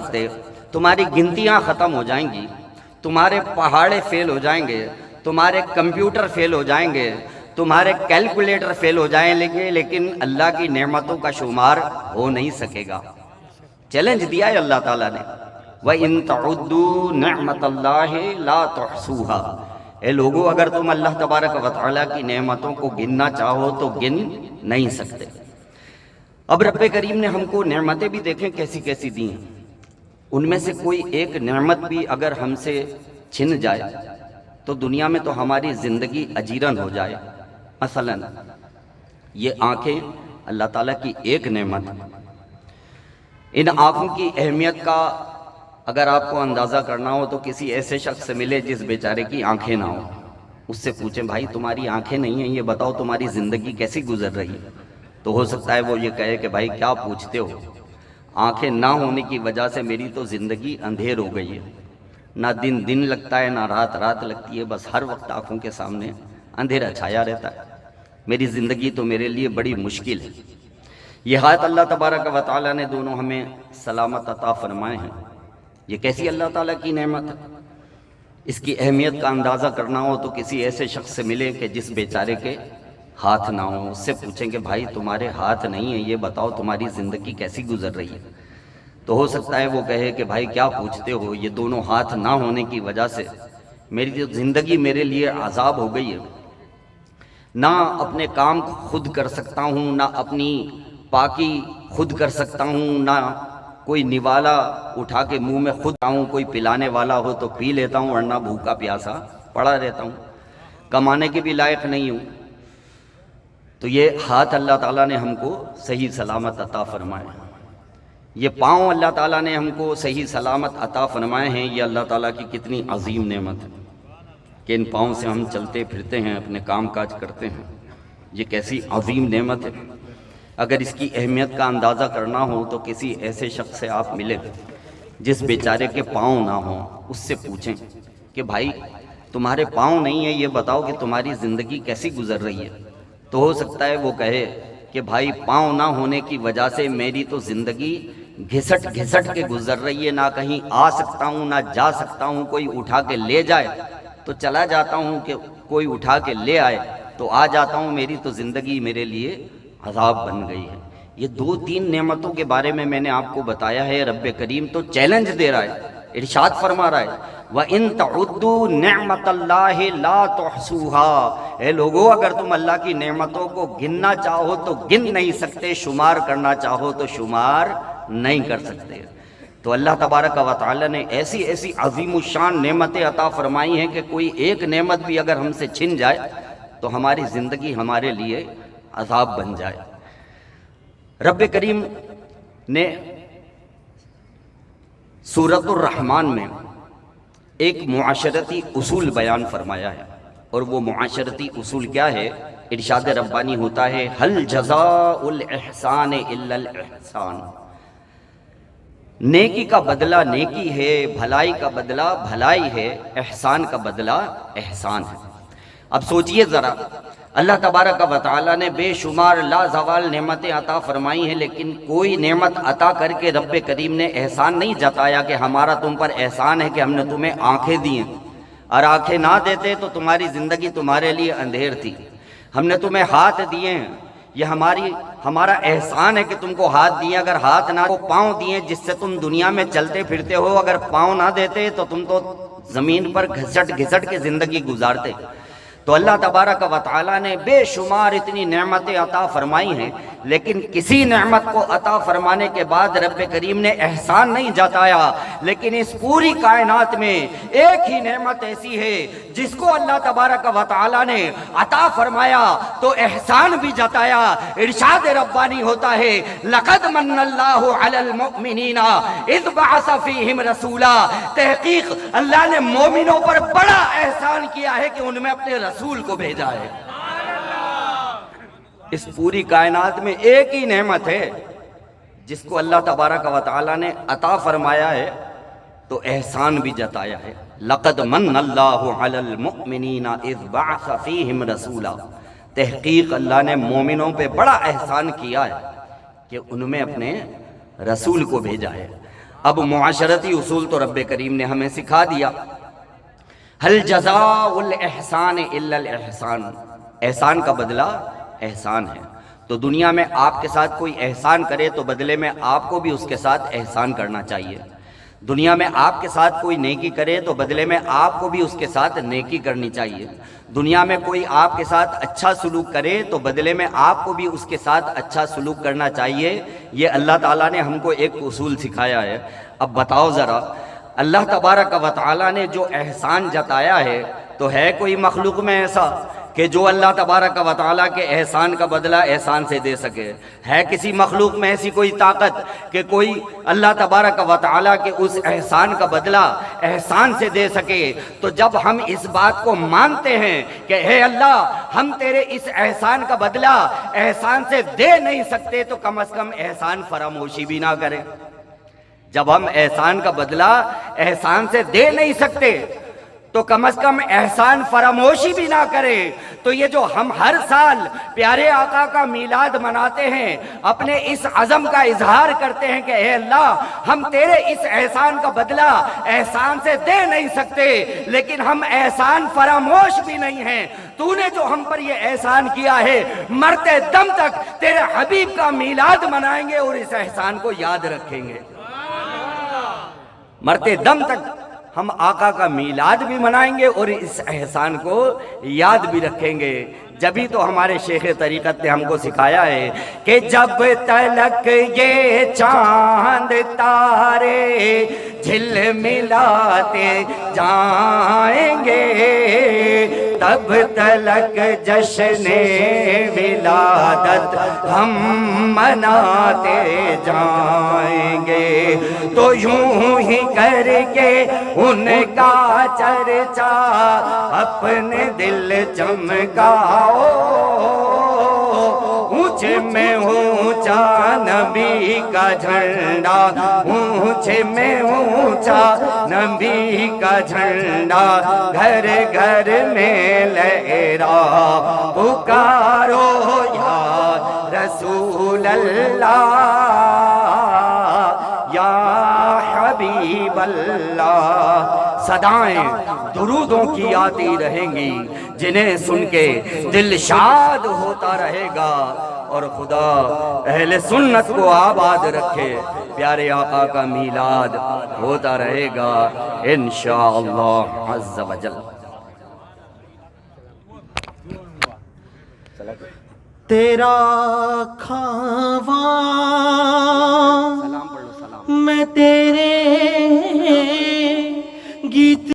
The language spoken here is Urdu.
سکتے، تمہاری گنتیاں ختم ہو جائیں گی، تمہارے پہاڑے فیل ہو جائیں گے، تمہارے کمپیوٹر فیل ہو جائیں گے، تمہارے کیلکولیٹر فیل ہو جائیں گے، لیکن اللہ کی نعمتوں کا شمار ہو نہیں سکے گا۔ چیلنج دیا ہے اللہ تعالیٰ نے، وَإِن تَعُدُّوا نِعْمَةَ اللَّهِ لَا تُحْصُوهَا، اے لوگو اگر تم اللہ تبارک و تعالیٰ کی نعمتوں کو گننا چاہو تو گن نہیں سکتے۔ اب رب کریم نے ہم کو نعمتیں بھی دیکھیں کیسی کیسی دی ہیں، ان میں سے کوئی ایک نعمت بھی اگر ہم سے چھن جائے تو دنیا میں تو ہماری زندگی اجیرن ہو جائے۔ مثلا یہ آنکھیں اللہ تعالیٰ کی ایک نعمت ہے، ان آنکھوں کی اہمیت کا اگر آپ کو اندازہ کرنا ہو تو کسی ایسے شخص سے ملے جس بیچارے کی آنکھیں نہ ہو، اس سے پوچھیں بھائی تمہاری آنکھیں نہیں ہیں، یہ بتاؤ تمہاری زندگی کیسی گزر رہی ہے، تو ہو سکتا ہے وہ یہ کہے کہ بھائی کیا پوچھتے ہو، آنکھیں نہ ہونے کی وجہ سے میری تو زندگی اندھیر ہو گئی ہے، نہ دن دن لگتا ہے نہ رات رات لگتی ہے، بس ہر وقت آنکھوں کے سامنے اندھیرا چھایا رہتا ہے، میری زندگی تو میرے لیے بڑی مشکل ہے۔ یہ ہاتھ اللہ تبارک و تعالیٰ نے دونوں ہمیں سلامت عطا فرمائے ہیں، یہ کیسی اللہ تعالیٰ کی نعمت ہے، اس کی اہمیت کا اندازہ کرنا ہو تو کسی ایسے شخص سے ملے کہ جس بیچارے کے ہاتھ نہ ہوں، اس سے پوچھیں کہ بھائی تمہارے ہاتھ نہیں ہیں، یہ بتاؤ تمہاری زندگی کیسی گزر رہی ہے، تو ہو سکتا ہے وہ کہے کہ بھائی کیا پوچھتے ہو، یہ دونوں ہاتھ نہ ہونے کی وجہ سے میری زندگی میرے لیے عذاب ہو گئی ہے، نہ اپنے کام خود کر سکتا ہوں، نہ اپنی پاکی خود کر سکتا ہوں، نہ کوئی نوالا اٹھا کے منہ میں خود آؤں، کوئی پلانے والا ہو تو پی لیتا ہوں ورنہ بھوکا پیاسا پڑا رہتا ہوں، کمانے کے بھی لائق نہیں ہوں۔ تو یہ ہاتھ اللہ تعالیٰ نے ہم کو صحیح سلامت عطا فرمائے ہیں، یہ پاؤں اللہ تعالیٰ نے ہم کو صحیح سلامت عطا فرمائے ہیں، یہ اللہ تعالیٰ کی کتنی عظیم نعمت ہے کہ ان پاؤں سے ہم چلتے پھرتے ہیں، اپنے کام کاج کرتے ہیں، یہ کیسی عظیم نعمت ہے۔ اگر اس کی اہمیت کا اندازہ کرنا ہو تو کسی ایسے شخص سے آپ ملے جس بیچارے کے پاؤں نہ ہوں، اس سے پوچھیں کہ بھائی تمہارے پاؤں نہیں ہیں، یہ بتاؤ کہ تمہاری زندگی کیسی گزر رہی ہے، تو ہو سکتا ہے وہ کہے کہ بھائی پاؤں نہ ہونے کی وجہ سے میری تو زندگی گھسٹ گھسٹ کے گزر رہی ہے، نہ کہیں آ سکتا ہوں نہ جا سکتا ہوں، کوئی اٹھا کے لے جائے تو چلا جاتا ہوں، کہ کوئی اٹھا کے لے آئے تو آ جاتا ہوں، میری تو زندگی میرے لیے عذاب بن گئی ہے۔ یہ دو تین نعمتوں کے بارے میں نے آپ کو بتایا ہے، رب کریم تو چیلنج دے رہا ہے، ارشاد فرما رہا ہے وَإِن تَعُدُّوا نِعْمَةَ اللَّهِ لَا تُحْصُوهَا، اے لوگو اگر تم اللہ کی نعمتوں کو گننا چاہو تو گن نہیں سکتے، شمار کرنا چاہو تو شمار نہیں کر سکتے۔ تو اللہ تبارک و تعالی نے ایسی ایسی عظیم الشان نعمتیں عطا فرمائی ہیں کہ کوئی ایک نعمت بھی اگر ہم سے چھن جائے تو ہماری زندگی ہمارے لیے عذاب بن جائے۔ رب کریم نے سورۃ الرحمن میں ایک معاشرتی اصول بیان فرمایا ہے، اور وہ معاشرتی اصول کیا ہے؟ ارشاد ربانی ہوتا ہے هل جزاء الاحسان الا الاحسان، نیکی کا بدلہ نیکی ہے، بھلائی کا بدلہ بھلائی ہے، احسان کا بدلہ احسان ہے۔ اب سوچئے ذرا، اللہ تبارک و تعالیٰ نے بے شمار لازوال نعمتیں عطا فرمائی ہیں، لیکن کوئی نعمت عطا کر کے رب کریم نے احسان نہیں جتایا کہ ہمارا تم پر احسان ہے کہ ہم نے تمہیں آنکھیں دی ہیں، اور آنکھیں نہ دیتے تو تمہاری زندگی تمہارے لیے اندھیر تھی، ہم نے تمہیں ہاتھ دیے ہیں، یہ ہمارا احسان ہے کہ تم کو ہاتھ دیے، اگر ہاتھ نہ تو پاؤں دیے جس سے تم دنیا میں چلتے پھرتے ہو، اگر پاؤں نہ دیتے تو تم تو زمین پر گھسٹ گھسٹ کے زندگی گزارتے۔ تو اللہ تبارک و تعالیٰ نے بے شمار اتنی نعمتیں عطا فرمائی ہیں، لیکن کسی نعمت کو عطا فرمانے کے بعد رب کریم نے احسان نہیں جتایا، لیکن اس پوری کائنات میں ایک ہی نعمت ایسی ہے جس کو اللہ تبارک و تعالیٰ نے عطا فرمایا تو احسان بھی جتایا۔ ارشاد ربانی ہوتا ہے لَقَدْ مَنَّ اللَّهُ عَلَى الْمُؤْمِنِينَ إِذْ بَعَثَ فِيهِمْ رَسُولًا، تحقیق اللہ نے مومنوں پر بڑا احسان کیا ہے کہ ان میں اپنے رسول کو بھیجا ہے۔ اس پوری کائنات میں ایک ہی نعمت ہے جس کو اللہ تبارک و تعالیٰ نے عطا فرمایا ہے تو احسان بھی جتایا ہے۔ لَقَدْ مَنَّ اللَّهُ عَلَى الْمُؤْمِنِينَ إِذْ بَعَثَ فِيهِمْ رَسُولًا، تحقیق اللہ نے مومنوں پہ بڑا احسان کیا ہے کہ ان میں اپنے رسول کو بھیجا ہے۔ اب معاشرتی اصول تو رب کریم نے ہمیں سکھا دیا. حل جزاء الاحسان الا الاحسان، احسان کا بدلہ احسان ہے. تو دنیا میں آپ کے ساتھ کوئی احسان کرے تو بدلے میں آپ کو بھی اس کے ساتھ احسان کرنا چاہیے. دنیا میں آپ کے ساتھ کوئی نیکی کرے تو بدلے میں آپ کو بھی اس کے ساتھ نیکی کرنی چاہیے. دنیا میں کوئی آپ کے ساتھ اچھا سلوک کرے تو بدلے میں آپ کو بھی اس کے ساتھ اچھا سلوک کرنا چاہیے. یہ اللہ تعالیٰ نے ہم کو ایک اصول سکھایا ہے. اب بتاؤ ذرا، اللہ تبارک و تعالیٰ نے جو احسان جتایا ہے تو ہے کوئی مخلوق میں ایسا کہ جو اللہ تبارک و تعالیٰ کے احسان کا بدلہ احسان سے دے سکے؟ ہے کسی مخلوق میں ایسی کوئی طاقت کہ کوئی اللہ تبارک و تعالیٰ کے اس احسان کا بدلہ احسان سے دے سکے؟ تو جب ہم اس بات کو مانتے ہیں کہ اے اللہ ہم تیرے اس احسان کا بدلہ احسان سے دے نہیں سکتے تو کم از کم احسان فراموشی بھی نہ کریں. جب ہم احسان کا بدلہ احسان سے دے نہیں سکتے تو کم از کم احسان فراموشی بھی نہ کریں. تو یہ جو ہم ہر سال پیارے آقا کا میلاد مناتے ہیں، اپنے اس عزم کا اظہار کرتے ہیں کہ اے اللہ ہم تیرے اس احسان کا بدلہ احسان سے دے نہیں سکتے لیکن ہم احسان فراموش بھی نہیں ہیں. تو نے جو ہم پر یہ احسان کیا ہے، مرتے دم تک تیرے حبیب کا میلاد منائیں گے اور اس احسان کو یاد رکھیں گے. مرتے دم تک ہم آقا کا میلاد بھی منائیں گے اور اس احسان کو یاد بھی رکھیں گے. جبھی تو ہمارے شیخ طریقت نے ہم کو سکھایا ہے کہ جب تلک یہ چاند تارے جھل ملاتے جائیں گے تب تلک جشن ولادت ہم مناتے جائیں گے. تو یوں ہی کر کے ان کا چرچا اپنے دل چمکاؤ، اونچے میں اونچا نبی کا جھنڈا، اونچے میں اونچا نبی کا جھنڈا، گھر گھر میں لہرا پکارو یا رسول اللہ یا حبیب اللہ. صدائیں درودوں کی آتی رہیں گی جنہیں سن کے دل شاد ہوتا رہے گا، اور خدا اہل سنت کو آباد رکھے. پیارے آقا کا میلاد ہوتا رہے گا انشاءاللہ عز و جل. تیرا کھاواں میں تیرے گیت